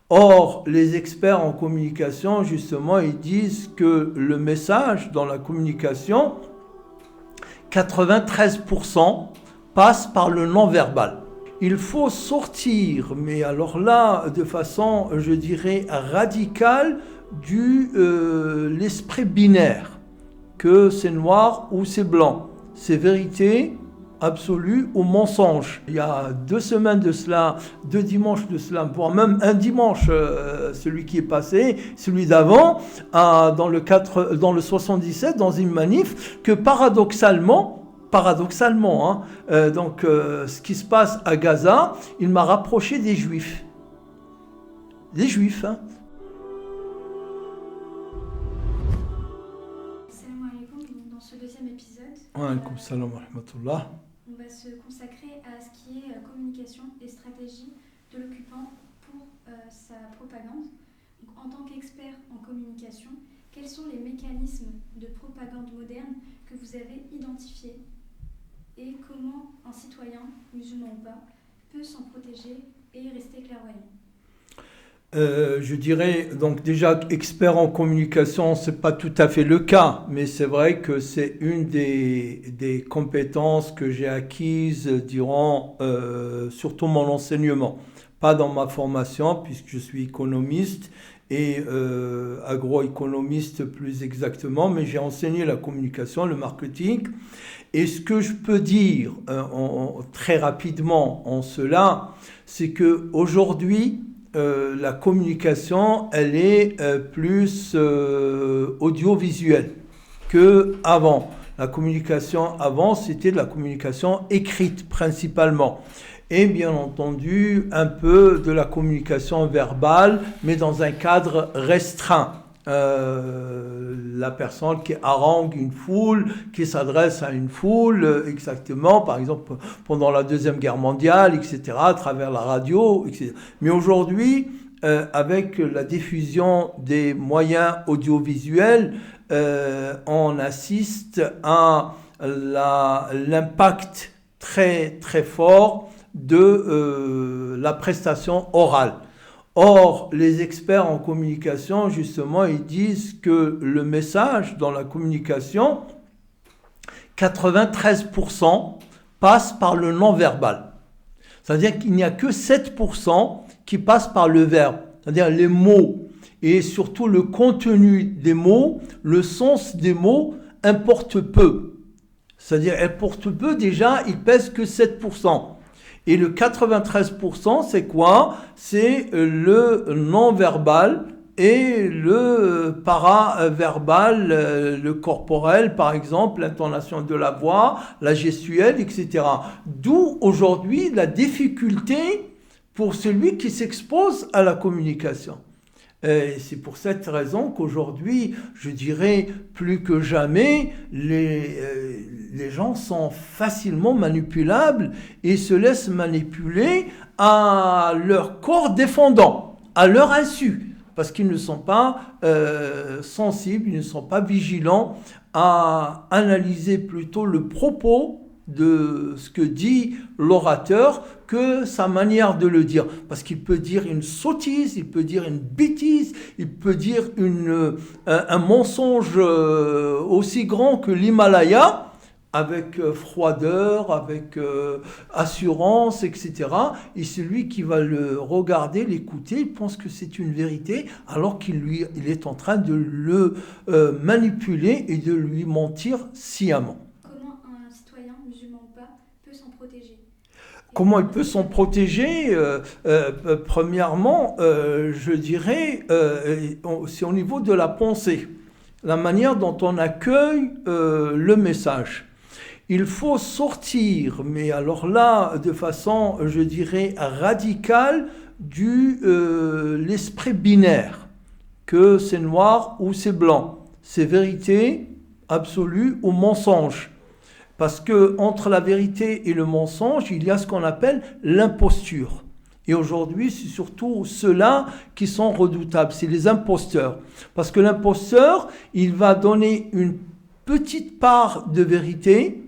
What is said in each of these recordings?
Or, les experts en communication, justement, ils disent que le message dans la communication, 93% passe par le non-verbal. Il faut sortir, mais alors là, de façon, je dirais, radicale, l'esprit binaire, que c'est noir ou c'est blanc, c'est vérité absolue ou mensonge. Il y a 2 semaines de cela, 2 dimanches de cela, voire même un dimanche, celui qui est passé, celui d'avant, dans le 77, dans une manif, que paradoxalement, ce qui se passe à Gaza, il m'a rapproché des Juifs. Des Juifs, hein. Salam alaikum. Dans ce deuxième épisode, Wa alaykoum salam wa rahmatullah. on va se consacrer à ce qui est communication et stratégie de l'occupant pour sa propagande. Donc, en tant qu'expert en communication, quels sont les mécanismes de propagande moderne que vous avez identifiés et comment un citoyen, musulman ou pas, peut s'en protéger et rester clairvoyant? Je dirais, donc déjà, expert en communication, c'est pas tout à fait le cas, mais c'est vrai que c'est une des compétences que j'ai acquises durant surtout mon enseignement. Pas dans ma formation, puisque je suis économiste et agroéconomiste plus exactement, mais j'ai enseigné la communication, le marketing. Et ce que je peux dire très rapidement en cela, c'est qu'aujourd'hui, la communication, elle est plus audiovisuelle qu'avant. La communication avant, c'était de la communication écrite principalement. Et bien entendu, un peu de la communication verbale, mais dans un cadre restreint. La personne qui harangue une foule, qui s'adresse à une foule, exactement, par exemple pendant la Deuxième Guerre mondiale, etc., à travers la radio, etc. Mais aujourd'hui, avec la diffusion des moyens audiovisuels, on assiste à l'impact très très fort de la prestation orale. Or, les experts en communication, justement, ils disent que le message dans la communication, 93% passe par le non-verbal. C'est-à-dire qu'il n'y a que 7% qui passent par le verbe, c'est-à-dire les mots. Et surtout le contenu des mots, le sens des mots importe peu. C'est-à-dire, importe peu, déjà, il pèse que 7%. Et le 93%, c'est quoi? C'est le non-verbal et le paraverbal, le corporel, par exemple, l'intonation de la voix, la gestuelle, etc. D'où aujourd'hui la difficulté pour celui qui s'expose à la communication. Et c'est pour cette raison qu'aujourd'hui, je dirais plus que jamais, les gens sont facilement manipulables et se laissent manipuler à leur corps défendant, à leur insu, parce qu'ils ne sont pas sensibles, ils ne sont pas vigilants à analyser plutôt le propos de ce que dit l'orateur que sa manière de le dire. Parce qu'il peut dire une sottise, il peut dire une bêtise, il peut dire un mensonge aussi grand que l'Himalaya, avec froideur, avec assurance, etc. Et celui qui va le regarder, l'écouter, il pense que c'est une vérité, alors qu'il est en train de le manipuler et de lui mentir sciemment. Comment il peut s'en protéger? Premièrement, je dirais, c'est au niveau de la pensée, la manière dont on accueille le message. Il faut sortir, mais alors là, de façon, je dirais, radicale, l'esprit binaire, que c'est noir ou c'est blanc, c'est vérité absolue ou mensonge. Parce que entre la vérité et le mensonge, il y a ce qu'on appelle l'imposture. Et aujourd'hui, c'est surtout ceux-là qui sont redoutables, c'est les imposteurs. Parce que l'imposteur, il va donner une petite part de vérité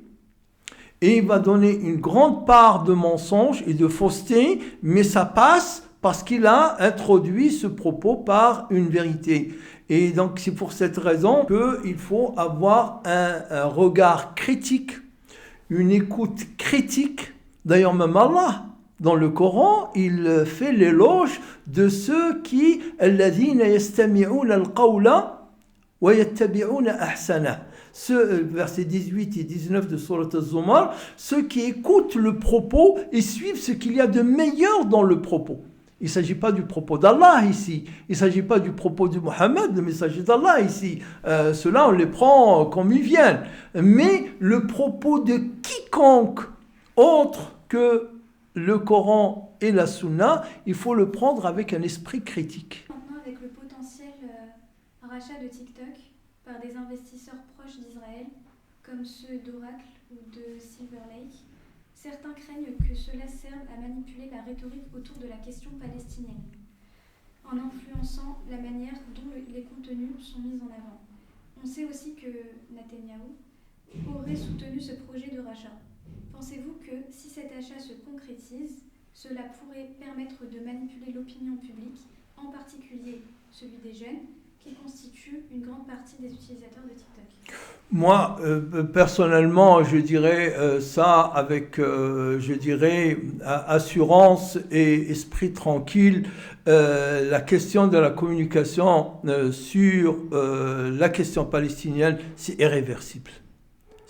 et il va donner une grande part de mensonge et de fausseté, mais ça passe parce qu'il a introduit ce propos par une vérité. Et donc c'est pour cette raison qu'il faut avoir un regard critique, une écoute critique. D'ailleurs même Allah, dans le Coran, il fait l'éloge de ceux qui الذين يستمعون القول ويتبعون أحسنه. Versets 18 et 19 de Sourate Az-Zumar, ceux qui écoutent le propos et suivent ce qu'il y a de meilleur dans le propos. Il ne s'agit pas du propos d'Allah ici, il ne s'agit pas du propos de Mohammed, mais il s'agit d'Allah ici. Ceux-là, on les prend comme ils viennent. Mais le propos de quiconque autre que le Coran et la Sunna, il faut le prendre avec un esprit critique. Maintenant, avec le potentiel rachat de TikTok par des investisseurs proches d'Israël, comme ceux d'Oracle ou de Silver Lake, certains craignent que cela serve à manipuler la rhétorique autour de la question palestinienne, en influençant la manière dont les contenus sont mis en avant. On sait aussi que Netanyahou aurait soutenu ce projet de rachat. Pensez-vous que si cet achat se concrétise, cela pourrait permettre de manipuler l'opinion publique, en particulier celui des jeunes, qui constituent une grande partie des utilisateurs de TikTok? Moi, personnellement, je dirais ça avec, je dirais, assurance et esprit tranquille. La question de la communication sur la question palestinienne, c'est irréversible.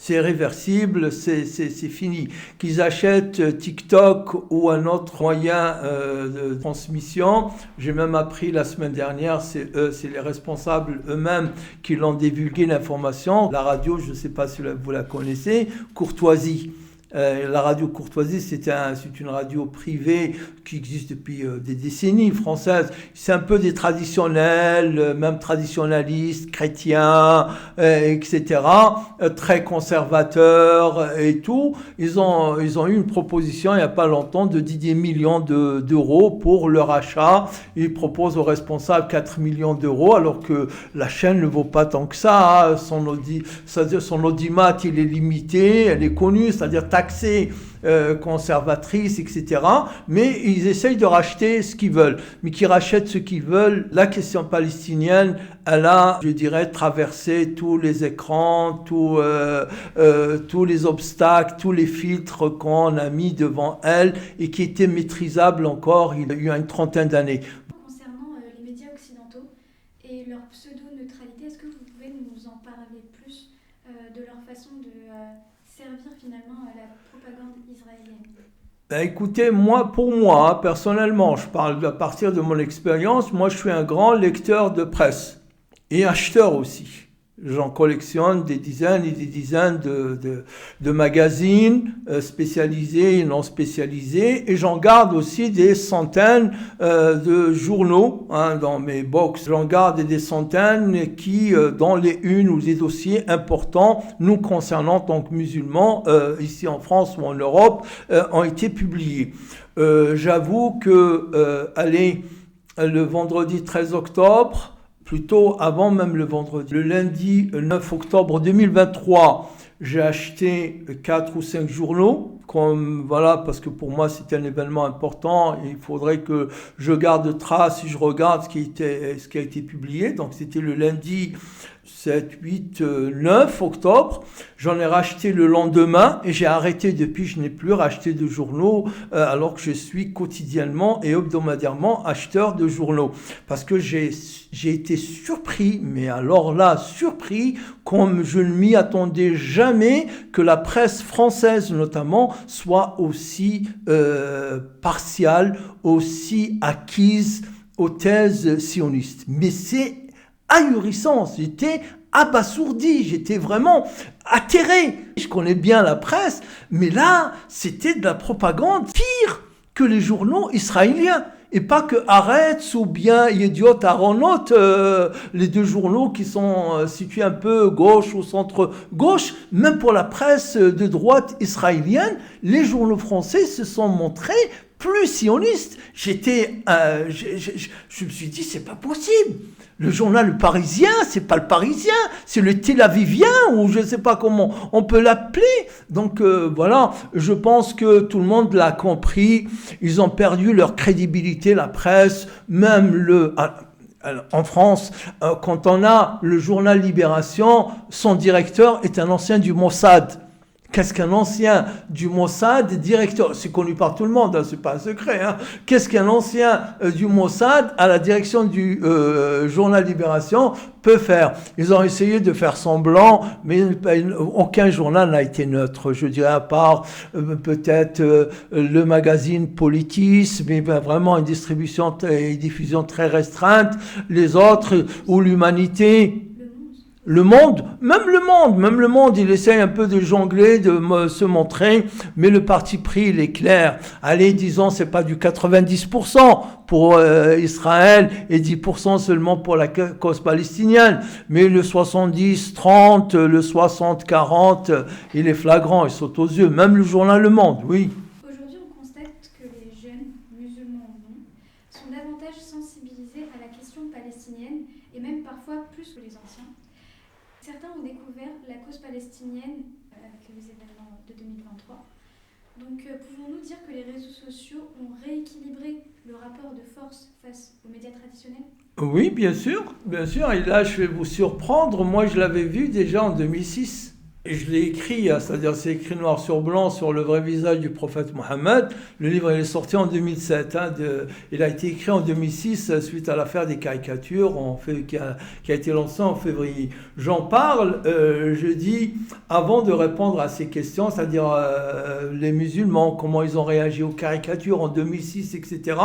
C'est irréversible, c'est fini. Qu'ils achètent TikTok ou un autre moyen de transmission, j'ai même appris la semaine dernière, c'est les responsables eux-mêmes qui l'ont divulgué l'information. La radio, je ne sais pas si vous la connaissez, Courtoisie. La radio Courtoisie, c'est une radio privée qui existe depuis des décennies, française. C'est un peu des traditionnels, même traditionnalistes, chrétiens, etc., très conservateurs et tout. Ils ont eu une proposition il n'y a pas longtemps de 10 millions d'euros pour leur achat. Ils proposent aux responsables 4 millions d'euros, alors que la chaîne ne vaut pas tant que ça. Son audimat, il est limité, elle est connue, c'est-à-dire taxée, conservatrice, etc. Mais ils essayent de racheter ce qu'ils veulent. Mais qu'ils rachètent ce qu'ils veulent. La question palestinienne, elle a, je dirais, traversé tous les écrans, tous les obstacles, tous les filtres qu'on a mis devant elle et qui étaient maîtrisables encore il y a une trentaine d'années. Concernant les médias occidentaux et leur pseudo-neutralité, est-ce que vous pouvez nous en parler plus de leur façon de servir finalement à la propagande israélienne? Écoutez, pour moi, personnellement, je parle à partir de mon expérience, moi je suis un grand lecteur de presse et acheteur aussi. J'en collectionne des dizaines et des dizaines de magazines spécialisés et non spécialisés, et j'en garde aussi des centaines de journaux dans mes box. J'en garde des centaines qui, dans les unes ou les dossiers importants nous concernant en tant que musulmans, ici en France ou en Europe, ont été publiés. J'avoue que, le vendredi 13 octobre, plutôt avant même le vendredi. Le lundi 9 octobre 2023, j'ai acheté 4 ou 5 journaux, parce que pour moi c'était un événement important. Il faudrait que je garde trace, si je regarde ce qui a été publié. Donc c'était le lundi 7, 8, 9 octobre. J'en ai racheté le lendemain et j'ai arrêté depuis. Je n'ai plus racheté de journaux alors que je suis quotidiennement et hebdomadairement acheteur de journaux. Parce que j'ai été surpris, mais alors là, surpris, comme je ne m'y attendais jamais, que la presse française notamment soit aussi partiale, aussi acquise aux thèses sionistes. Mais c'est ahurissant, j'étais abasourdi, j'étais vraiment atterré. Je connais bien la presse, mais là, c'était de la propagande pire que les journaux israéliens. Et pas que Haaretz ou bien Yediot Aharonot, les deux journaux qui sont situés un peu gauche ou centre-gauche. Même pour la presse de droite israélienne, les journaux français se sont montrés plus sioniste. Je me suis dit, c'est pas possible. Le journal Le Parisien, c'est pas le Parisien, c'est le Tel Avivien, ou je sais pas comment on peut l'appeler. Donc voilà, je pense que tout le monde l'a compris. Ils ont perdu leur crédibilité, la presse, même en France, quand on a le journal Libération, son directeur est un ancien du Mossad. Qu'est-ce qu'un ancien du Mossad directeur? C'est connu par tout le monde, hein, c'est pas un secret. Hein. Qu'est-ce qu'un ancien du Mossad à la direction du journal Libération peut faire? Ils ont essayé de faire semblant, mais aucun journal n'a été neutre. Je dirais à part peut-être le magazine Politis, mais vraiment une distribution et diffusion très restreinte. Les autres, ou l'Humanité. Le Monde, il essaye un peu de jongler, de se montrer, mais le parti pris, il est clair. Allez, disons, c'est pas du 90% pour Israël et 10% seulement pour la cause palestinienne, mais le 70-30, le 60-40, il est flagrant, il saute aux yeux. Même le journal Le Monde, oui. Aujourd'hui, on constate que les jeunes, musulmans ou non, sont davantage sensibilisés à la question palestinienne, et même parfois plus que les anciens. Certains ont découvert la cause palestinienne avec les événements de 2023. Donc, pouvons-nous dire que les réseaux sociaux ont rééquilibré le rapport de force face aux médias traditionnels ? Oui, bien sûr. Et là, je vais vous surprendre. Moi, je l'avais vu déjà en 2006. Et je l'ai écrit, c'est-à-dire c'est écrit noir sur blanc sur le vrai visage du prophète Mohammed. Le livre il est sorti en 2007. Il a été écrit en 2006 suite à l'affaire des caricatures qui a été lancée en février. J'en parle, je dis, avant de répondre à ces questions, c'est-à-dire les musulmans, comment ils ont réagi aux caricatures en 2006, etc.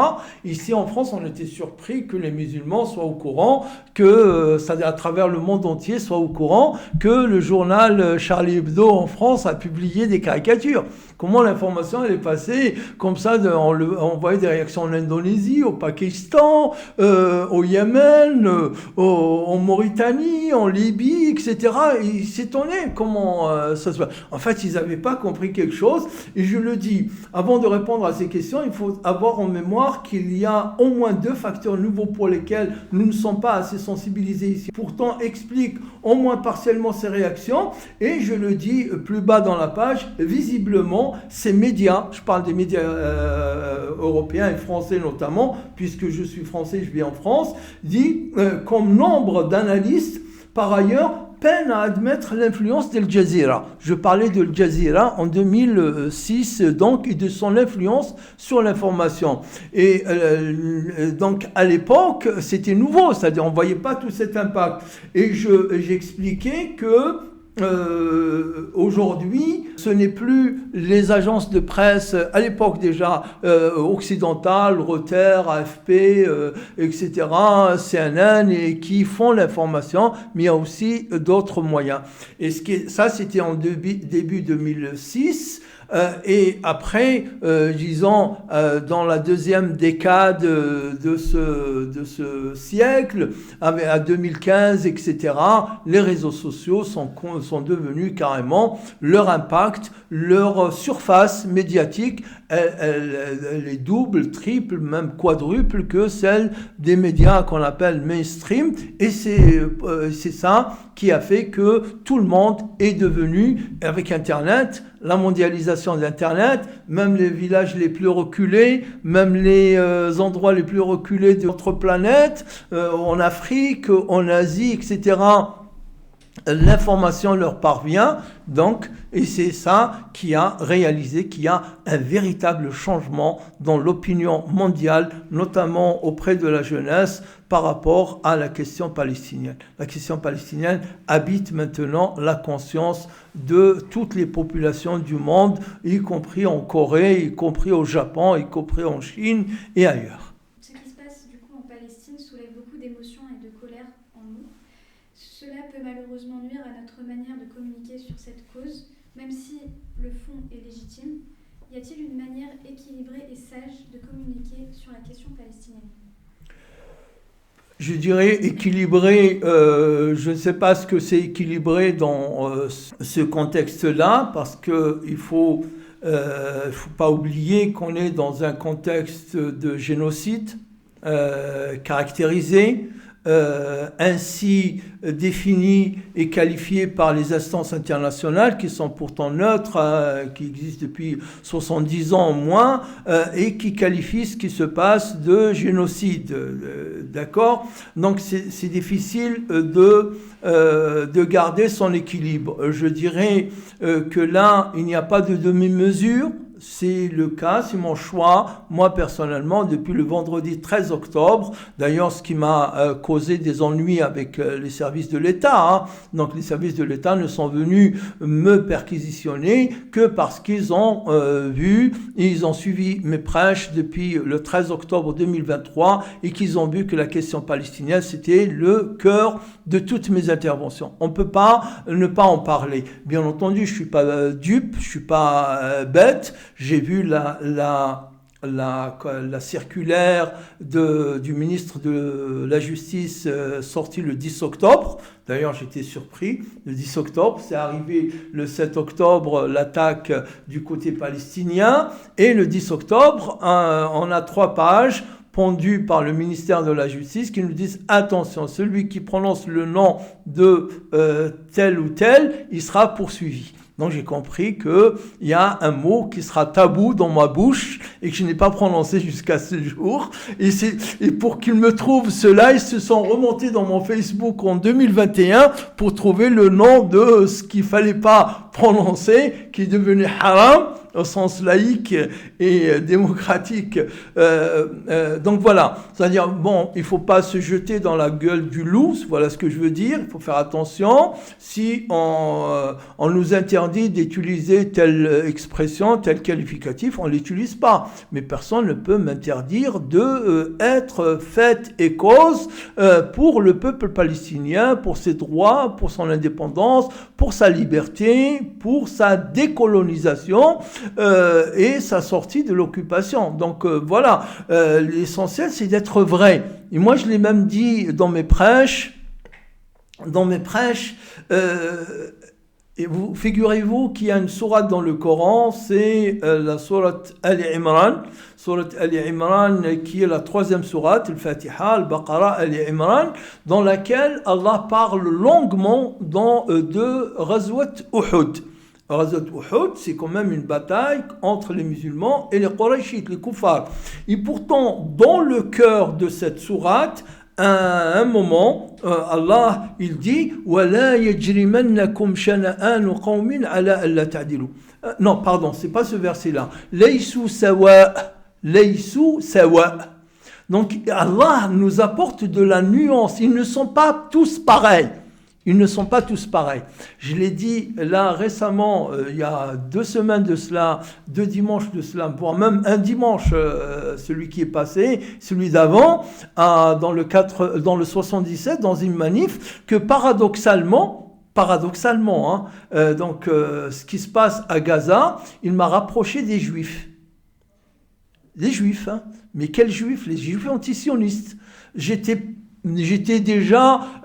Ici en France, on était surpris que les musulmans soient au courant, c'est-à-dire à travers le monde entier, soient au courant que le journal Charlie Hebdo en France a publié des caricatures. Comment l'information elle est passée comme ça, on voyait des réactions en Indonésie, au Pakistan, au Yémen, en Mauritanie, en Libye, etc. Et ils s'étonnaient comment ça se passe. En fait, ils n'avaient pas compris quelque chose. Et je le dis, avant de répondre à ces questions, il faut avoir en mémoire qu'il y a au moins 2 facteurs nouveaux pour lesquels nous ne sommes pas assez sensibilisés ici. Pourtant, explique au moins partiellement ces réactions. Et je le dis plus bas dans la page, visiblement, ces médias, je parle des médias européens et français notamment, puisque je suis français, je vis en France, dit comme nombre d'analystes, par ailleurs, peinent à admettre l'influence d'Al Jazeera. Je parlais d'Al Jazeera en 2006, donc, et de son influence sur l'information. Et donc, à l'époque, c'était nouveau, c'est-à-dire on ne voyait pas tout cet impact. Et j'expliquais que aujourd'hui, ce n'est plus les agences de presse, à l'époque déjà occidentales, Reuters, AFP, etc., CNN, et qui font l'information, mais il y a aussi d'autres moyens. Et ça, c'était en début 2006. Et après, disons, dans la deuxième décade de ce siècle, à 2015, etc., les réseaux sociaux sont devenus carrément leur impact, leur surface médiatique, elle est double, triple, même quadruple que celle des médias qu'on appelle mainstream. Et c'est ça qui a fait que tout le monde est devenu, avec Internet, la mondialisation d'Internet, même les villages les plus reculés, même les endroits les plus reculés de notre planète, en Afrique, en Asie, etc., l'information leur parvient, donc, et c'est ça qui a réalisé qu'il y a un véritable changement dans l'opinion mondiale, notamment auprès de la jeunesse, par rapport à la question palestinienne. La question palestinienne habite maintenant la conscience de toutes les populations du monde, y compris en Corée, y compris au Japon, y compris en Chine et ailleurs. Ce qui se passe du coup en Palestine soulève beaucoup d'émotions et de colère en nous. Cela peut malheureusement nuire à notre manière de communiquer sur cette cause, même si le fond est légitime. Y a-t-il une manière équilibrée et sage de communiquer sur la question palestinienne ? Je dirais équilibré, je ne sais pas ce que c'est équilibré dans ce contexte-là, parce qu'il faut ne faut pas oublier qu'on est dans un contexte de génocide caractérisé, ainsi défini et qualifié par les instances internationales qui sont pourtant neutres, qui existent depuis 70 ans au moins, et qui qualifient ce qui se passe de génocide. D'accord ? Donc c'est difficile de garder son équilibre. Je dirais que là, il n'y a pas de demi-mesure. C'est le cas, c'est mon choix, moi personnellement, depuis le vendredi 13 octobre. D'ailleurs, ce qui m'a causé des ennuis avec les services de l'État. Hein. Donc, les services de l'État ne sont venus me perquisitionner que parce qu'ils ont vu, et ils ont suivi mes prêches depuis le 13 octobre 2023 et qu'ils ont vu que la question palestinienne, c'était le cœur de toutes mes interventions. On ne peut pas ne pas en parler. Bien entendu, je ne suis pas dupe, je ne suis pas bête. J'ai vu la circulaire du ministre de la Justice sortie le 10 octobre. D'ailleurs, j'étais surpris. Le 10 octobre, c'est arrivé le 7 octobre, l'attaque du côté palestinien. Et le 10 octobre, on a 3 pages pondues par le ministère de la Justice qui nous disent « Attention, celui qui prononce le nom de tel ou tel, il sera poursuivi ». Donc j'ai compris qu'il y a un mot qui sera tabou dans ma bouche et que je n'ai pas prononcé jusqu'à ce jour. Et pour qu'ils me trouvent cela, ils se sont remontés dans mon Facebook en 2021 pour trouver le nom de ce qu'il fallait pas prononcer, qui est devenu haram au sens laïque et démocratique. Donc voilà, c'est-à-dire, bon, il ne faut pas se jeter dans la gueule du loup, voilà ce que je veux dire, il faut faire attention. Si on nous interdit d'utiliser telle expression, tel qualificatif, on ne l'utilise pas. Mais personne ne peut m'interdire d'être fait et cause pour le peuple palestinien, pour ses droits, pour son indépendance, pour sa liberté, pour sa décolonisation, et sa sortie de l'occupation. Donc voilà, l'essentiel c'est d'être vrai. Et moi je l'ai même dit dans mes prêches, et vous figurez-vous qu'il y a une sourate dans le Coran, c'est la sourate Ali Imran, qui est la 3e sourate, le Fatiha, Al-Baqarah, Ali Imran, dans laquelle Allah parle longuement de Ghazwat Uhud. Ghazwat Uhud, c'est quand même une bataille entre les musulmans et les Qurayshites, les kuffars. Et pourtant, dans le cœur de cette sourate, à un moment, Allah, il dit « وَلَا يَجْرِمَنَّكُمْ شَنَآنُ قَوْمٍ عَلَىٰ أَلَّا تَعْدِلُوا » Non, pardon, c'est pas ce verset-là. « لَيْسُوا سَوَاء » Donc Allah nous apporte de la nuance. Ils ne sont pas tous pareils. Ils ne sont pas tous pareils. Je l'ai dit là récemment, il y a 2 semaines de cela, 2 dimanches de cela, voire même un dimanche, celui qui est passé, celui d'avant, dans le 77, dans une manif, que paradoxalement, ce qui se passe à Gaza, il m'a rapproché des Juifs. Les Juifs, hein. Mais quels Juifs? Les Juifs antisionistes.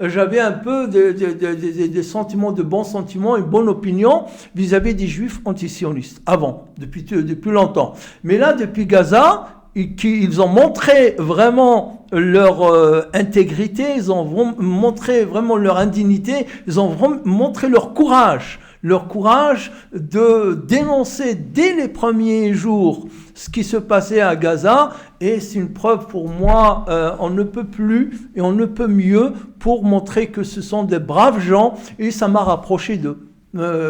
J'avais un peu des sentiments, de bons sentiments, une bonne opinion vis-à-vis des Juifs antisionistes, avant, depuis longtemps. Mais là, depuis Gaza, ils ont montré vraiment leur intégrité, ils ont montré vraiment leur indignité, ils ont montré leur courage de dénoncer dès les premiers jours ce qui se passait à Gaza, et c'est une preuve pour moi, on ne peut plus et on ne peut mieux pour montrer que ce sont des braves gens, et ça m'a rapproché d'eux.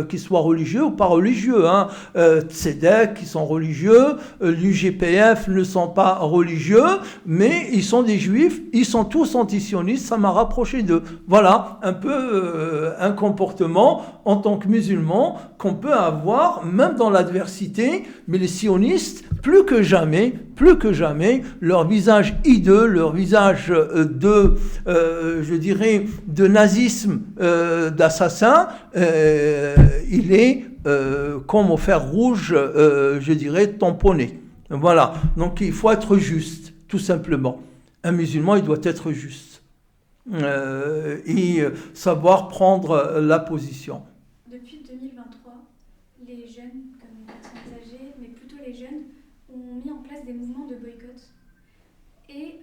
Qu'ils soient religieux ou pas religieux, hein. Tzedek, qui sont religieux, l'UGPF ne sont pas religieux, mais ils sont des juifs, ils sont tous antisionistes, ça m'a rapproché d'eux. Voilà, un peu un comportement en tant que musulman qu'on peut avoir, même dans l'adversité, mais les sionistes, plus que jamais, leur visage hideux, leur visage de nazisme, d'assassin, il est comme au fer rouge, tamponné. Voilà, donc il faut être juste, tout simplement. Un musulman, il doit être juste et savoir prendre la position. Depuis 2023, les jeunes, comme les personnes âgées, les jeunes ont mis en place des mouvements de boycott. Et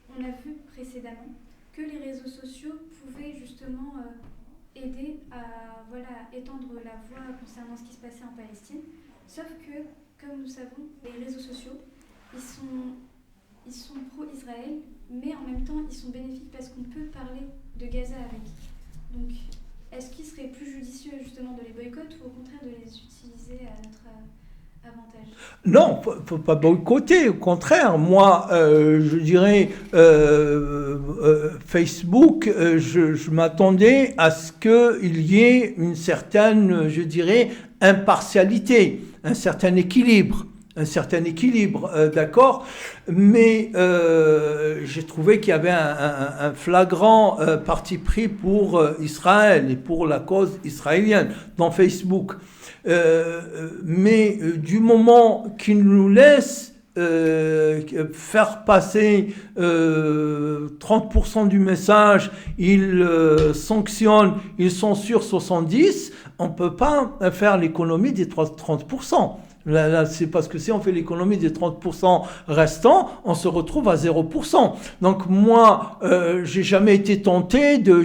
on a vu précédemment que les réseaux sociaux pouvaient justement aider à étendre la voix concernant ce qui se passait en Palestine. Sauf que, comme nous savons, les réseaux sociaux, ils sont pro-Israël, mais en même temps, ils sont bénéfiques parce qu'on peut parler de Gaza avec. Donc, est-ce qu'il serait plus judicieux justement de les boycotter ou au contraire de les utiliser à notre avantage? Non, faut pas boycotter, au contraire. Moi, je dirais, Facebook, je m'attendais à ce qu'il y ait une certaine, je dirais, impartialité, un certain équilibre. D'accord, mais j'ai trouvé qu'il y avait un flagrant parti pris pour Israël et pour la cause israélienne dans Facebook. Mais du moment qu'ils nous laissent faire passer 30% du message, ils sanctionnent, ils censurent 70%, on ne peut pas faire l'économie des 30%. Là, c'est parce que si on fait l'économie des 30% restants, on se retrouve à 0%. Donc moi, j'ai jamais été tenté de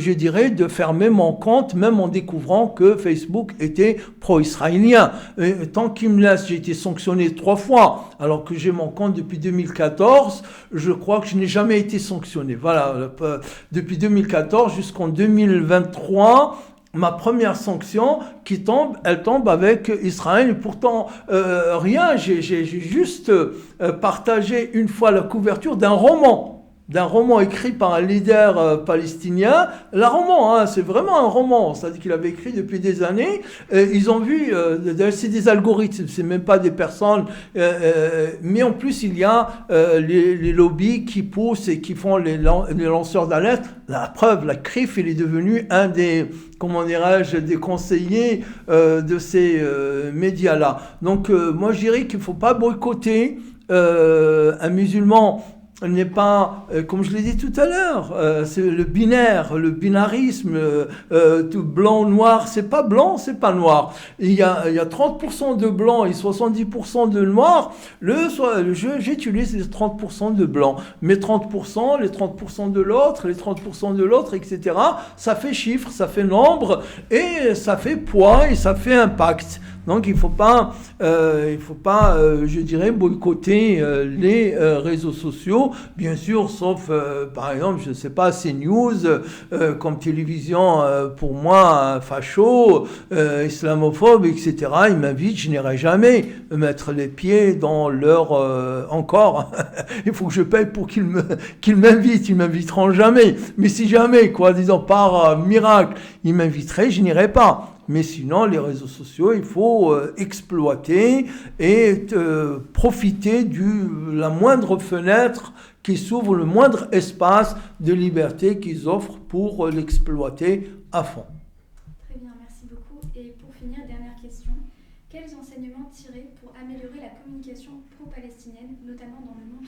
fermer mon compte, même en découvrant que Facebook était pro-israélien. Et tant qu'il me laisse, j'ai été sanctionné 3 fois, alors que j'ai mon compte depuis 2014, je crois que je n'ai jamais été sanctionné. Voilà, depuis 2014 jusqu'en 2023, ma première sanction elle tombe avec Israël. Et pourtant, rien, j'ai juste partagé une fois la couverture d'un roman écrit par un leader palestinien. C'est vraiment un roman, c'est-à-dire qu'il avait écrit depuis des années. Ils ont vu, c'est des algorithmes, c'est même pas des personnes, mais en plus il y a les lobbies qui poussent et qui font les lanceurs d'alerte. La preuve, la CRIF, il est devenu un des conseillers de ces médias-là. Donc moi je dirais qu'il ne faut pas boycotter un musulman. N'est pas, comme je l'ai dit tout à l'heure, c'est le binarisme, tout blanc, noir, c'est pas blanc, c'est pas noir. Il y a 30% de blanc et 70% de noir. J'utilise les 30% de blanc. Mais 30%, les 30% de l'autre, les 30% de l'autre, etc. Ça fait chiffre, ça fait nombre, et ça fait poids, et ça fait impact. Donc il faut pas, je dirais, boycotter les réseaux sociaux, bien sûr, sauf par exemple, je ne sais pas, CNews comme télévision pour moi facho, islamophobe, etc. Ils m'invitent, je n'irai jamais mettre les pieds dans leur encore. Il faut que je paye pour qu'ils m'invitent. Ils m'inviteront jamais. Mais si jamais, disons par miracle, ils m'inviteraient, je n'irai pas. Mais sinon, les réseaux sociaux, il faut exploiter et profiter de la moindre fenêtre qui s'ouvre, le moindre espace de liberté qu'ils offrent pour l'exploiter à fond. Très bien, merci beaucoup. Et pour finir, dernière question. Quels enseignements tirer pour améliorer la communication pro-palestinienne, notamment dans le monde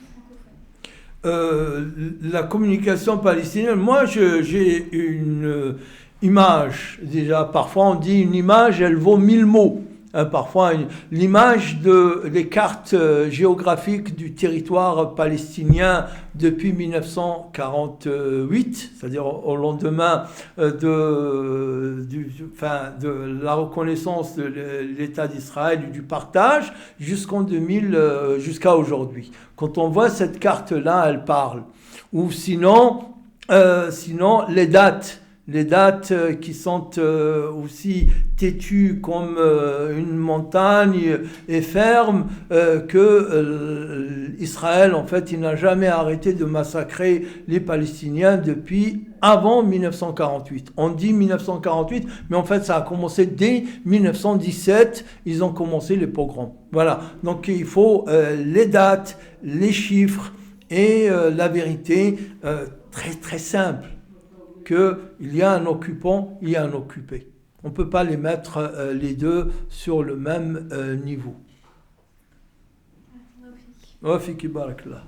francophone ? La communication palestinienne, moi j'ai une image, déjà parfois on dit une image elle vaut 1000 mots. Parfois l'image des cartes géographiques du territoire palestinien depuis 1948, c'est-à-dire au lendemain de la reconnaissance de l'État d'Israël et du partage jusqu'en 2000, jusqu'à aujourd'hui. Quand on voit cette carte-là, elle parle. Ou sinon les dates qui sont aussi têtues comme une montagne et fermes, que Israël, en fait, il n'a jamais arrêté de massacrer les Palestiniens depuis avant 1948. On dit 1948, mais en fait, ça a commencé dès 1917. Ils ont commencé les pogroms. Voilà. Donc, il faut les dates, les chiffres et la vérité très, très simple. Qu'il y a un occupant, il y a un occupé. On ne peut pas les mettre les deux sur le même niveau. Wa fiki barakallah.